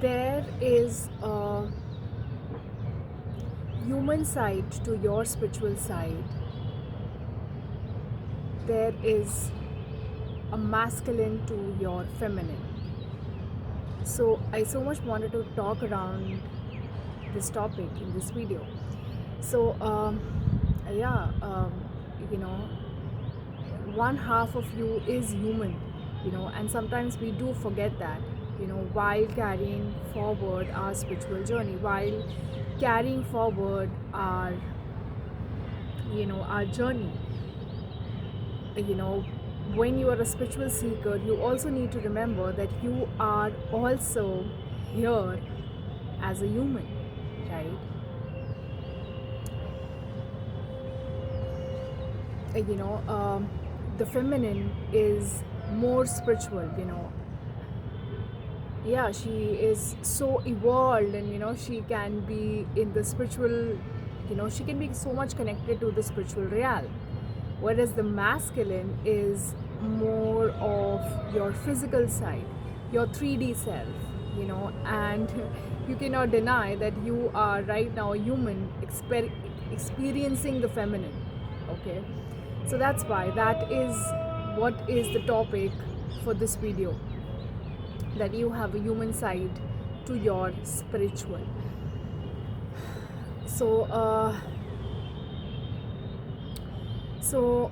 there is a human side to your spiritual side. There is a masculine to your feminine. So I so much wanted to talk around this topic in this video. So yeah, you know, one half of you is human, and sometimes we do forget that, while carrying forward our spiritual journey, while carrying forward our journey. you know when you are a spiritual seeker, you also need to remember that you are also here as a human, right? uh, you know um, the feminine is more spiritual. Yeah, she is so evolved, and she can be in the spiritual, she can be so much connected to the spiritual realm, whereas the masculine is more of your physical side, your 3D self, and you cannot deny that you are right now a human experiencing the feminine. Okay, so that's why that is what is the topic for this video, that you have a human side to your spiritual. So so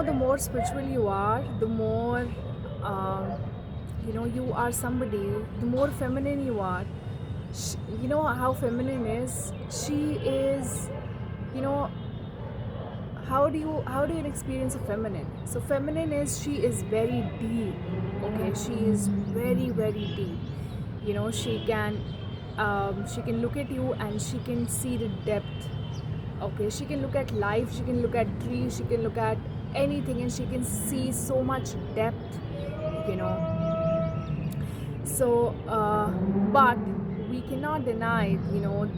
the more spiritual you are, the more um, you are somebody, the more feminine you are. You know how feminine is, she is, you know how do you experience a feminine? So feminine is, she is very deep. Okay, she is very, very deep. She can look at you and she can see the depth. Okay, she can look at life, she can look at trees, she can look at anything, and she can see so much depth. you know so but we cannot deny,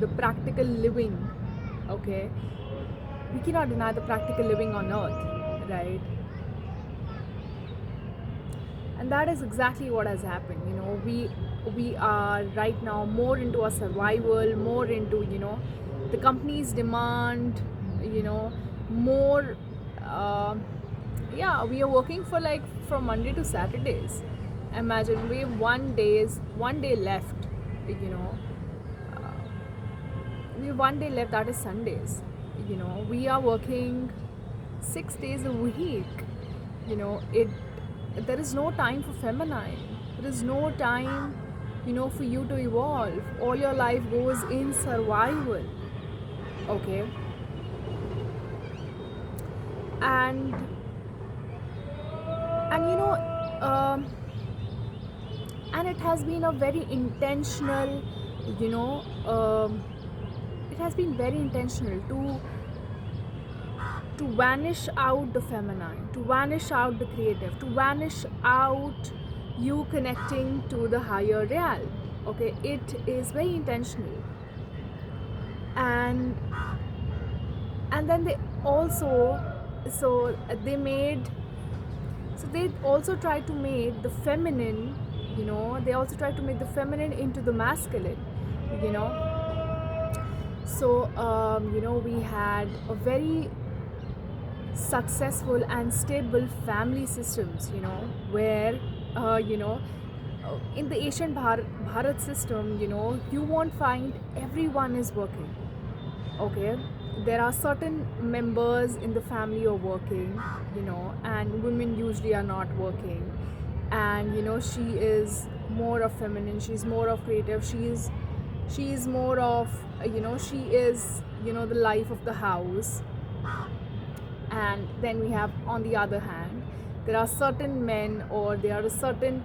the practical living. Okay, we cannot deny the practical living on earth, right? And that is exactly what has happened. We are right now more into a survival, more into, the company's demand, more. uh, yeah, we are working for, like, from Monday to Saturdays. Imagine, we have one day left. you know uh, we have one day left, that is Sundays. We are working 6 days a week. It There is no time for feminine. There is no time, for you to evolve. All your life goes in survival. Okay, and and and it has been a very intentional, you know it has been very intentional to vanish out the feminine, to vanish out the creative, to vanish out you connecting to the higher realm. Okay, it is very intentional. And then they also, so they made so they also try to make the feminine, they also try to make the feminine into the masculine. you know so we had a very successful and stable family systems, where in the Asian Bharat system, you won't find everyone is working. Okay, there are certain members in the family are working, and women usually are not working. And she is more of feminine, she's more of creative, she is more of, she is, the life of the house. And then we have, on the other hand, there are certain men, or there are certain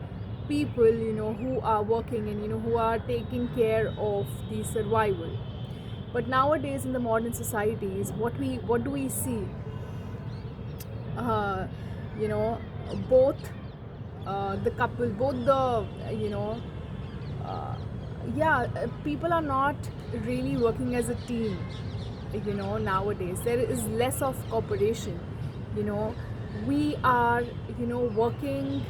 people, who are working, and who are taking care of the survival. But nowadays, in the modern societies, what do we see? uh, you know both the couple, both the, uh, yeah, people are not really working as a team. nowadays. There is less of cooperation. you know we are working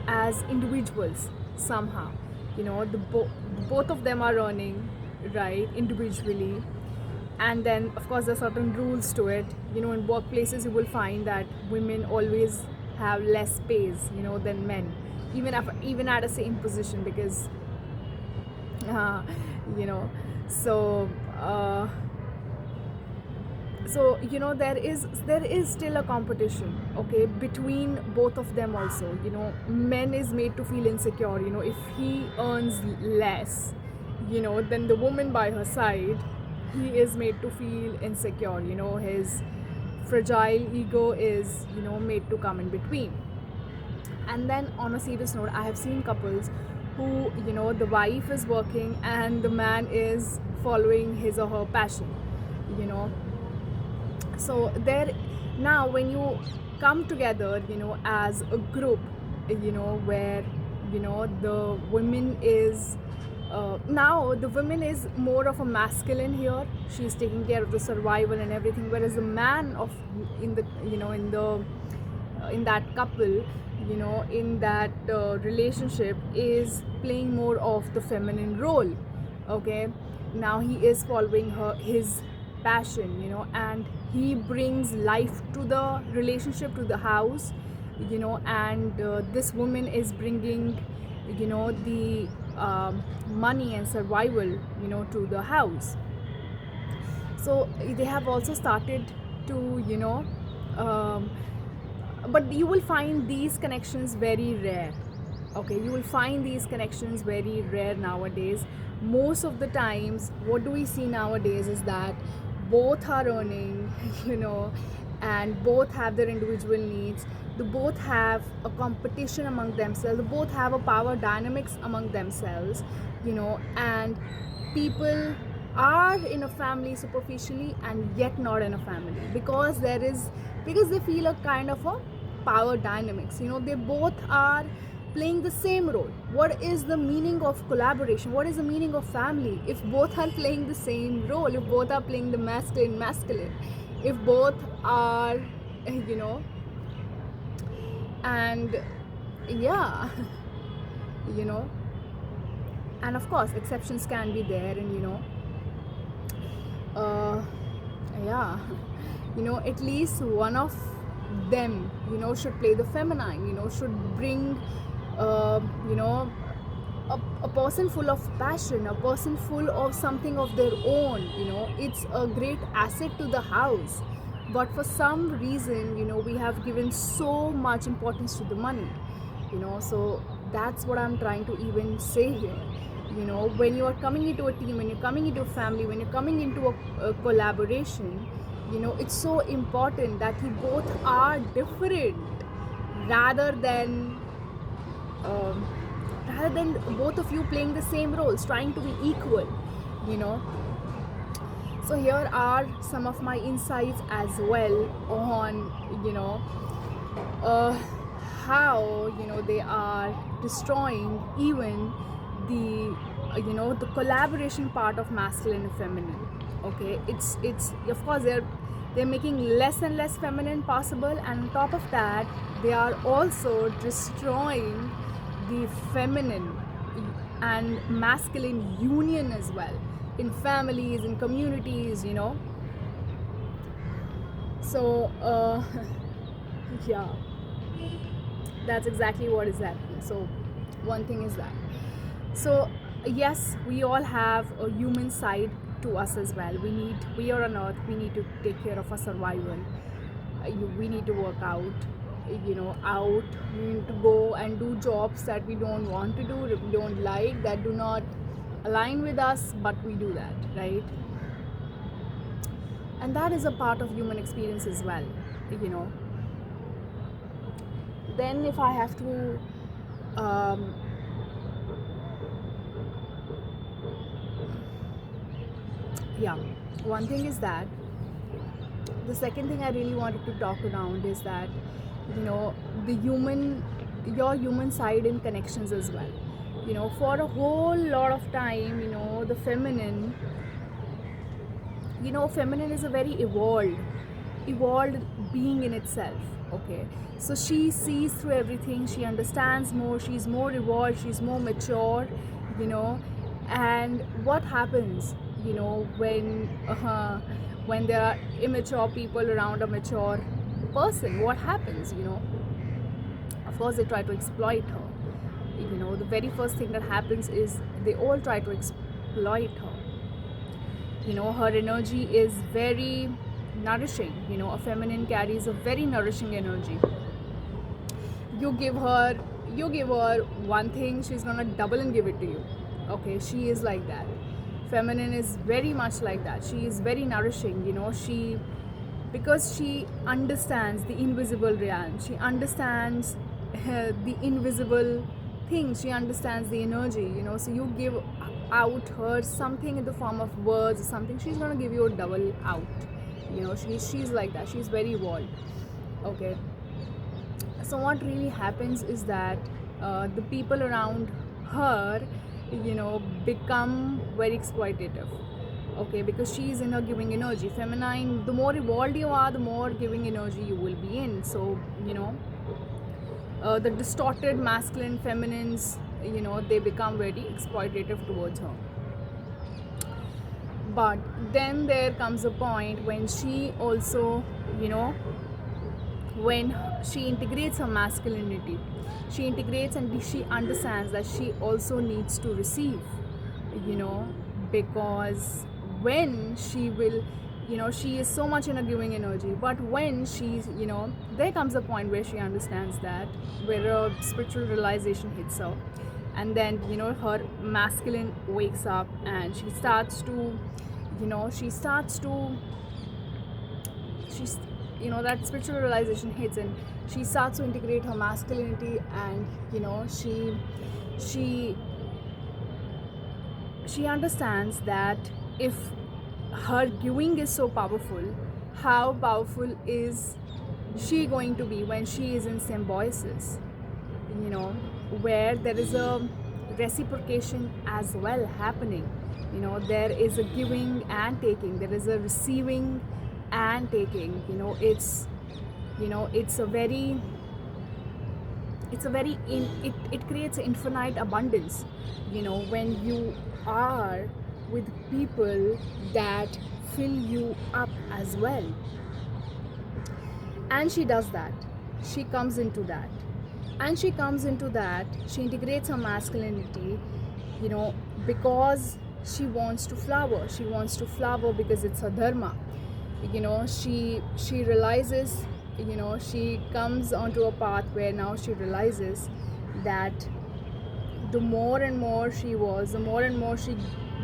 as individuals somehow. Both of them are earning, right, individually. And then of course there are certain rules to it. In workplaces you will find that women always have less pays than men, even at a same position, because uh, you know so uh, there is still a competition, okay, between both of them also. Men is made to feel insecure. If he earns less than the woman by her side, he is made to feel insecure. His fragile ego is made to come in between. And then on a serious note, I have seen couples who the wife is working and the man is following his or her passion. you know so there, now when you come together as a group, where the women is now the woman is more of a masculine here. She's taking care of the survival and everything, whereas the man of in the in that couple, in that relationship, is playing more of the feminine role. Okay, now he is following his passion, and he brings life to the relationship, to the house. And this woman is bringing the money and survival to the house. So they have also started to um, but you will find these connections very rare. Okay, you will find these connections very rare nowadays. Most of the times what do we see nowadays is that both are earning and both have their individual needs. They both have a competition among themselves. They both have a power dynamics among themselves. And people are in a family superficially and yet not in a family, because they feel a kind of a power dynamics. They both are playing the same role. What is the meaning of collaboration? What is the meaning of family if both are playing the same role? If both are playing the masculine, if both are and yeah you know and of course exceptions can be there, and yeah at least one of them should play the feminine, should bring a person full of passion, a person full of something of their own. It's a great asset to the house. But for some reason we have given so much importance to the money. So that's what I'm trying to even say here. When you are coming into a team, when you're coming into a family, when you're coming into a collaboration, it's so important that you both are different, rather than both of you playing the same roles, trying to be equal. So here are some of my insights as well on how they are destroying even the the collaboration part of masculine and feminine. Okay, it's of course they're making less and less feminine possible, and on top of that they are also destroying the feminine and masculine union as well, in families, in communities. So yeah, that's exactly what is happening. So one thing is that, so yes, we all have a human side to us as well. We are on earth, we need to take care of our survival. We need to work out, we need to go and do jobs that we don't want to do, that we don't like, that do not align with us, but we do that, right? And that is a part of human experience as well. Then if I have to yeah, one thing is that the second thing I really wanted to talk around is that your human side in connections as well. For a whole lot of time the feminine Feminine is a very evolved being in itself. Okay, so she sees through everything, she understands more, she's more evolved, she's more mature. you know and what happens, when there are immature people around a mature person? What happens? Of course they try to exploit her. The very first thing that happens is they all try to exploit her. Her energy is very nourishing. A feminine carries a very nourishing energy. you give her you give her one thing, she's gonna double and give it to you. Okay, she is like that. Feminine is very much like that. She is very nourishing. She because she understands the invisible realm, she understands the invisible things, she understands the energy. So you give out her something in the form of words or something, she's gonna give you a double out. She's like that, she's very evolved. Okay, so what really happens is that the people around her become very exploitative. Okay, because she's in her giving energy. Feminine, the more evolved you are, the more giving energy you will be in. So the distorted masculine feminines, they become very exploitative towards her. But then there comes a point when she also, when she integrates her masculinity, she integrates and she understands that she also needs to receive. Because when she will, she is so much in a giving energy, but when she's, there comes a point where she understands that, where a spiritual realization hits her, and then her masculine wakes up and she starts to, that spiritual realization hits, and she starts to integrate her masculinity, and she understands that if her giving is so powerful, how powerful is she going to be when she is in symbiosis, where there is a reciprocation as well happening. There is a giving and taking, there is a receiving and taking. It creates infinite abundance, when you are with people that fill you up as well. And she does that, she comes into that, she integrates her masculinity, because she wants to flower because it's her dharma. She realizes, she comes onto a path where now she realizes that the more and more she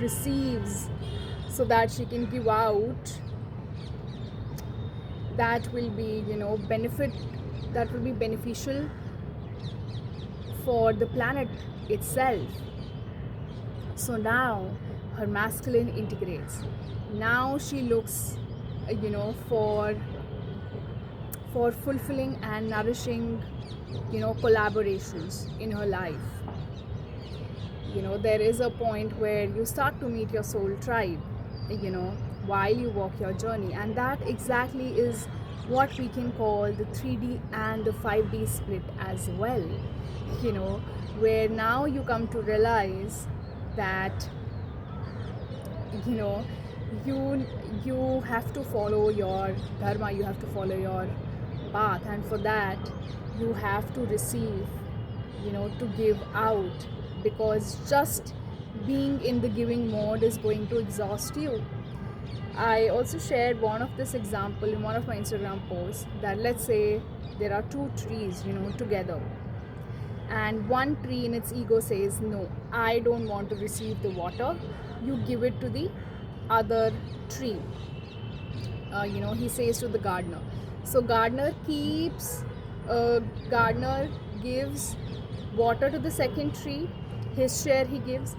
receives, so that she can give out, that will be beneficial for the planet itself. So now her masculine integrates. Now she looks, for fulfilling and nourishing, collaborations in her life. There is a point where you start to meet your soul tribe, while you walk your journey, and that exactly is what we can call the 3D and the 5D split as well. Where now you come to realize that you have to follow your dharma, you have to follow your path, and for that you have to receive, to give out, because just being in the giving mode is going to exhaust you. I also shared one of this example in one of my Instagram posts, that let's say there are two trees, together, and one tree in its ego says, no, I don't want to receive the water, you give it to the other tree. He says to the gardener. So gardener gives water to the second tree, his share he gives,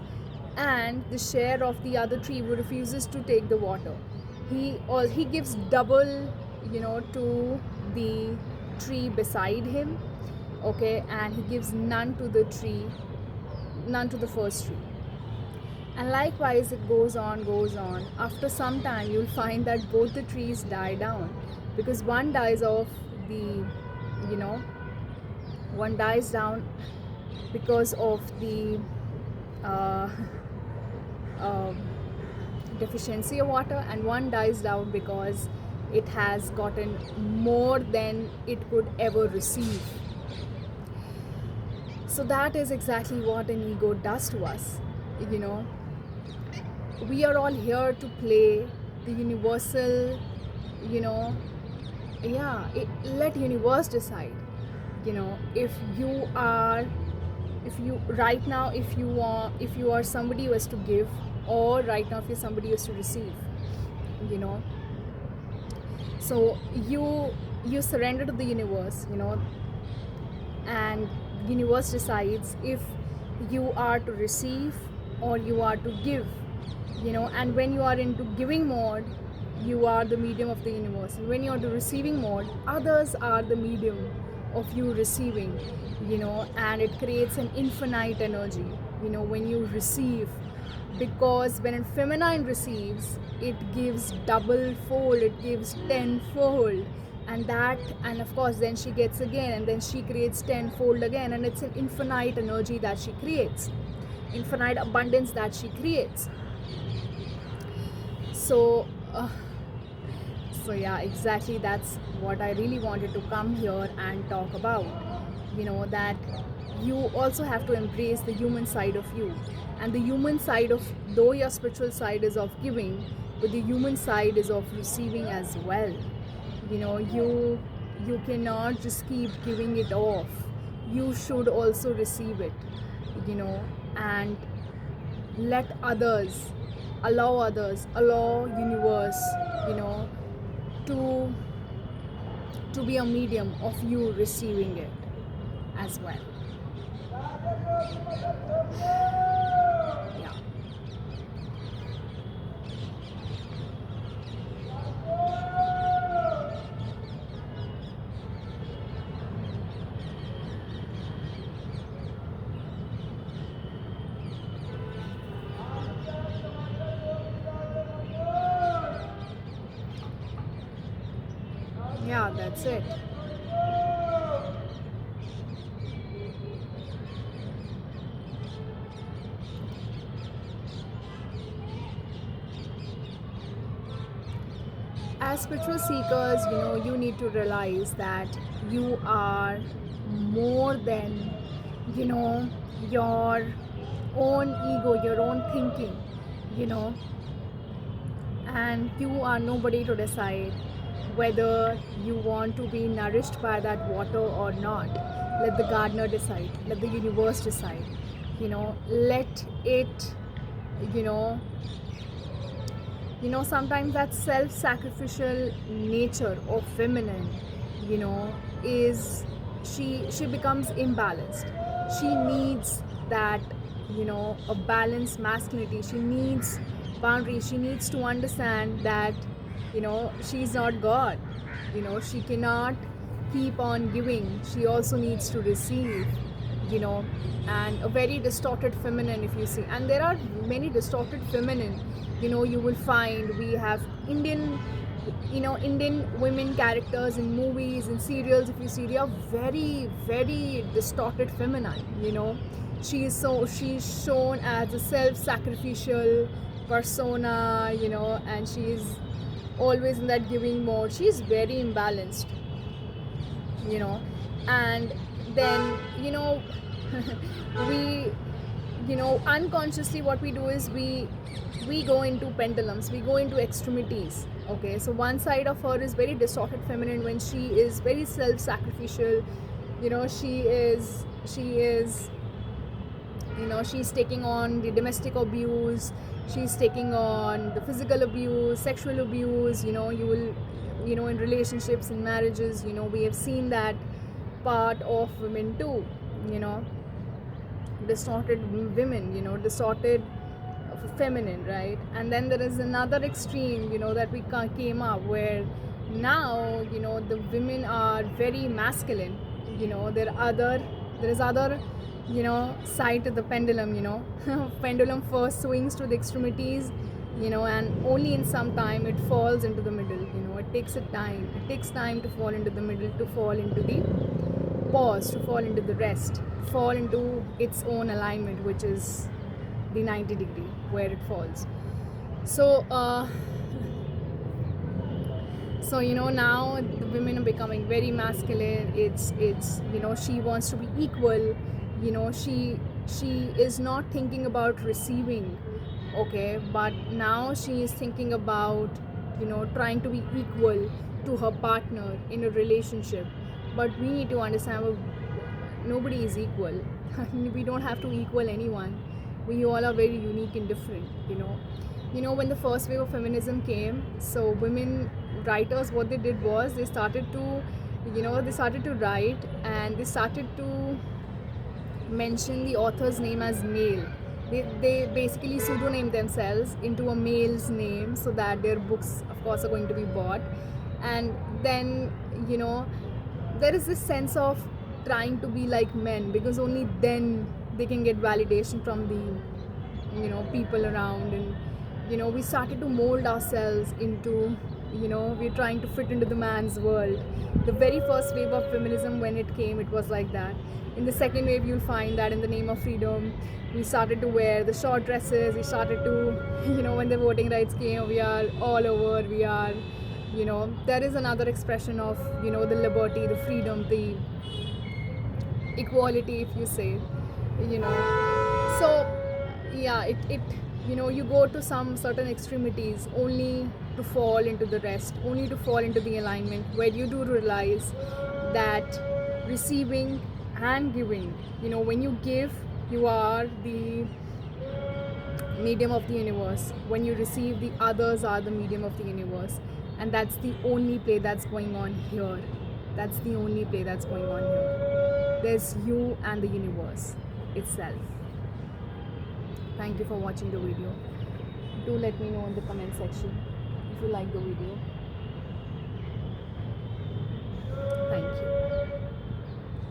and the share of the other tree who refuses to take the water, he gives double, to the tree beside him. Okay, and he gives none to the first tree. And likewise, it goes on, goes on. After some time, you'll find that both the trees die down, because one dies off the, you know, one dies down because of the uh, uh, deficiency of water, and one dies down because it has gotten more than it could ever receive. So that is exactly what an ego does to us. You know, we are all here to play the universal, you know, let universe decide. You know, if you right now, if you are somebody who has to give, or right now if you're somebody who has to receive, you know, so you surrender to the universe, you know, and universe decides if you are to receive or you are to give, you know. And when you are into giving mode, you are the medium of the universe, and when you are the receiving mode, others are the medium of you receiving, you know. And it creates an infinite energy, you know, when you receive, because when a feminine receives, it gives double fold, it gives tenfold, and of course then she gets again, and then she creates tenfold again, and it's an infinite energy that she creates, infinite abundance that she creates. So so yeah, exactly, that's what I really wanted to come here and talk about, you know, that you also have to embrace the human side of you. And the human side of, though your spiritual side is of giving, but the human side is of receiving as well. You know, you cannot just keep giving it off, you should also receive it, you know. And let others, allow universe, you know, to be a medium of you receiving it as well. Yeah. Yeah, that's it. As spiritual seekers, you know, you need to realize that you are more than, you know, your own ego, your own thinking, you know. And you are nobody to decide whether you want to be nourished by that water or not. Let the gardener decide, let the universe decide, you know. Let it, you know, sometimes that self-sacrificial nature of feminine, you know, is, she becomes imbalanced. She needs that, you know, a balanced masculinity. She needs boundaries. She needs to understand that, you know, she's not God, you know. She cannot keep on giving, she also needs to receive, you know. And a very distorted feminine, if you see, and there are many distorted feminine, you know, you will find. We have Indian, you know, Indian women characters in movies and serials, if you see, they are very, very distorted feminine, you know. She's shown as a self-sacrificial persona, you know, and she's always in that giving mode. She's very imbalanced, you know. And then, you know, we, you know, unconsciously what we do is we go into pendulums, we go into extremities. Okay, so one side of her is very distorted feminine when she is very self-sacrificial, you know. She is, you know, she's taking on the domestic abuse, she's taking on the physical abuse, sexual abuse, you know. You will, you know, in relationships, in marriages, you know, we have seen that part of women too, you know. Distorted women, you know, distorted feminine, right? And then there is another extreme, you know, that we came up, where now, you know, the women are very masculine, you know. There is other, sight of the pendulum, pendulum first swings to the extremities, and only in some time it falls into the middle. It takes time to fall into the middle, to fall into the pause, to fall into the rest, fall into its own alignment, which is the 90-degree where it falls. So now the women are becoming very masculine. It's she wants to be equal. She is not thinking about receiving, okay, but now she is thinking about trying to be equal to her partner in a relationship. But we need to understand, nobody is equal. We don't have to equal anyone. We all are very unique and different. When the first wave of feminism came, so women writers, what they did was they started to write, and they started to mention the author's name as male. They basically pseudonym themselves into a male's name, so that their books, of course, are going to be bought. And then there is this sense of trying to be like men, because only then they can get validation from the people around. And we started to mold ourselves into, we're trying to fit into the man's world. The very first wave of feminism, when it came, it was like that. In the second wave, you'll find that in the name of freedom, we started to wear the short dresses. We started to, when the voting rights came, we are all over. We are, there is another expression of, the liberty, the freedom, the equality, if you say, So, yeah, it you go to some certain extremities only to fall into the rest, only to fall into the alignment, where you do realize that receiving and giving, when you give, you are the medium of the universe. When you receive, the others are the medium of the universe. And that's the only play that's going on here. That's the only play that's going on here. There's you and the universe itself. Thank you for watching the video. Do let me know in the comment section if you like the video.